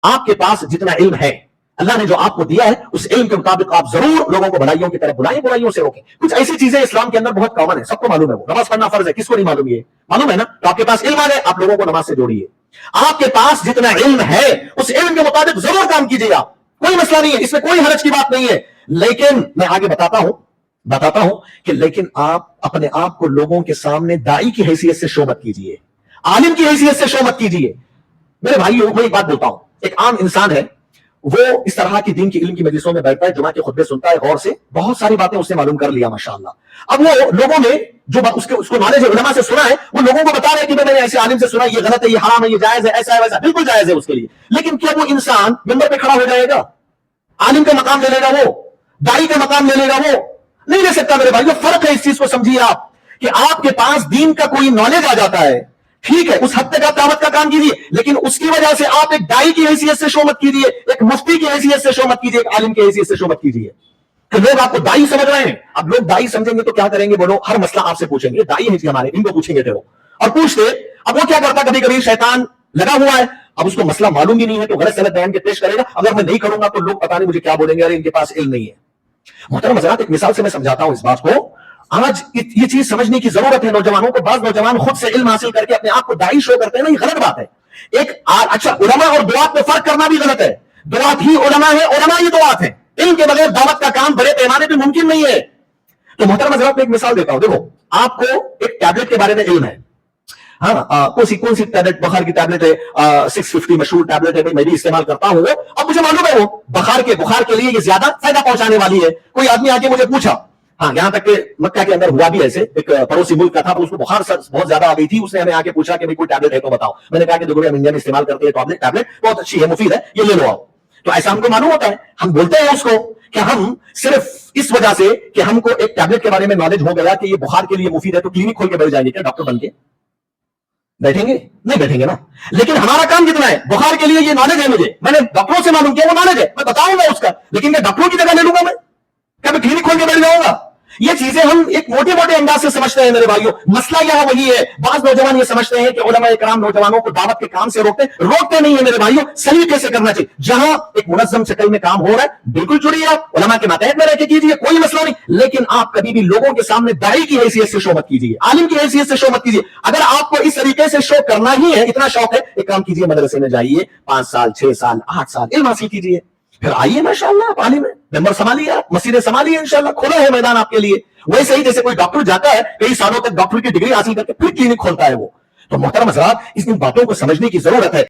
आपके पास जितना इल्म है, अल्लाह ने जो आपको दिया है, उस इल्म के मुताबिक आप जरूर लोगों को भलाइयों की तरफ बुलाएं, बुराइयों से रोकें। कुछ ऐसी चीजें इस्लाम के अंदर बहुत कॉमन है, सबको मालूम है। वो नमाज पढ़ना फर्ज है, किसको नहीं मालूम? ये मालूम है ना? तो आपके पास इल्म आ गए, आप लोगों को नमाज से जोड़िए। आपके पास जितना इल्म है, उस इल्म के मुताबिक जरूर काम कीजिए आप, कोई मसला नहीं है, इसमें कोई हरज की बात नहीं है। लेकिन मैं आगे बताता हूं कि लेकिन आप अपने आप को लोगों के सामने दाई की हैसियत से शो मत कीजिए, आलिम की हैसियत से शो मत कीजिए। मेरे भाइयों, मैं एक बात बोलता हूं, एक आम इंसान है, वो इस तरह की दीन की इल्म की मजलिसों में बैठता है, जुमा के खुतबे सुनता है, गौर से बहुत सारी बातें उसने मालूम कर लिया माशाअल्लाह। अब वो लोगों में जो उसको नॉलेज है, उलमा से सुना है, वो लोगों को बता रहे हैं कि मैंने ऐसे आलिम से सुना, ये गलत है, ये हराम है, ये जायज है, ऐसा है वैसा। बिल्कुल जायज है उसके लिए, लेकिन क्या वो इंसान मिंबर पे खड़ा हो जाएगा, आलिम का मकाम ले लेगा, वो दाई का मकाम ले लेगा? वो नहीं ले सकता मेरे भाई। फर्क है, इस चीज को समझिए आप, कि आपके पास दीन का कोई नॉलेज आ जाता है, ठीक है, उस हद तक आप दावत का काम कीजिए, लेकिन उसकी वजह से आप एक दाई की हैसियत से शो मत कीजिए, एक मुफ्ती की हैसियत से शो मत कीजिए, एक आलिम की हैसियत से शो मत कीजिए। तो लोग आपको दाई समझ रहे हैं, अब लोग दाई समझेंगे तो क्या करेंगे? बोलो, हर मसला आपसे पूछेंगे, दाई है जी हमारे, इनको पूछेंगे थे वो, और पूछते, अब वो क्या करता, कभी कभी शैतान लगा हुआ है, अब उसको मसला मालूम ही नहीं है, तो गलत सलत बयान के पेश करेगा। अगर मैं नहीं करूंगा तो लोग पता नहीं मुझे क्या बोलेंगे, अरे इनके पास इल्म नहीं है। मोहतरम हज़रात, एक मिसाल से मैं समझाता हूं इस बात को। आज ये चीज समझने की जरूरत है नौजवानों को। बाज नौजवान खुद से इल्म हासिल करके अपने आप को दाई शो करते हैं ना, ये गलत बात है। अच्छा, उलमा और दुआत में फर्क करना भी गलत है। दुआत ही उलमा है, उलमा ही दुआत है। इल्म के बगैर दावत का काम बड़े पैमाने पर मुमकिन नहीं है। तो मोहतरम हज़रात, मैं एक मिसाल देता हूं। देखो, आपको एक टैबलेट के बारे में इल्म है, हाँ, कौन सी टैबलेट, बुखार की टैबलेट है, 650 मशहूर टैबलेट है, मैं भी इस्तेमाल करता हूं। अब मुझे मालूम है वो बुखार के लिए ये ज्यादा फायदा पहुंचाने वाली है। कोई आदमी आके मुझे पूछा, हाँ, यहां तक कि मक्का के अंदर हुआ भी ऐसे, एक पड़ोसी मुल्क का था, तो उसको बुखार बहुत ज्यादा आ गई थी, उसने हमें आके पूछा कि भाई कोई टैबलेट है तो बताओ। मैंने कहा कि देखो, हम इंडिया में इस्तेमाल करते हैं टैबलेट बहुत अच्छी है, मुफीद है, ये ले लो आओ। तो ऐसा हमको मालूम होता है, हम बोलते हैं उसको कि हम सिर्फ इस वजह से कि हमको एक टैबलेट के बारे में नॉलेज हो गया कि ये बुखार के लिए मुफीद है, तो क्लिनिक खोल के बैठ जाएंगे क्या डॉक्टर बन के? बैठेंगे? नहीं बैठेंगे ना। लेकिन हमारा काम कितना है? बुखार के लिए ये नॉलेज है, मुझे, मैंने डॉक्टरों से मालूम किया, वो नॉलेज है, मैं बताऊंगा उसका, लेकिन मैं डॉक्टरों की जगह ले लूंगा? मैं क्या मैं क्लिनिक खोल के बैठ जाऊंगा? ये चीजें हम एक मोटे मोटे अंदाज से समझते हैं मेरे भाइयों। मसला यह वही है, बाज नौजवान ये समझते हैं कि उलमा इकराम नौजवानों को दावत के काम से रोकते नहीं है मेरे भाइयों। सही कैसे करना चाहिए? जहां एक मुनज़्ज़म शक्ल में काम हो रहा है, बिल्कुल जुड़िए आप, उलमा के मातहत में रह के कीजिए, कोई मसला नहीं। लेकिन आप कभी भी लोगों के सामने दाई की हैसियत से शो मत कीजिए, आलिम की हैसियत से शो मत कीजिए। अगर आपको इस तरीके से शो करना ही है, इतना शौक है, एक काम कीजिए, मदरसे में जाइए, 5 साल 6 साल 8 साल इल्म हासिल कीजिए, फिर आइए माशाअल्लाह आप आलिम है, मेंबर संभालिए, आप मस्जिदें संभालिए, इंशाअल्लाह खुला है मैदान आपके लिए। वैसे ही जैसे कोई डॉक्टर जाता है, कई सालों तक डॉक्टर की डिग्री हासिल करके फिर क्लिनिक खोलता है वो। तो मोहतरम हज़रात, इन बातों को समझने की जरूरत है।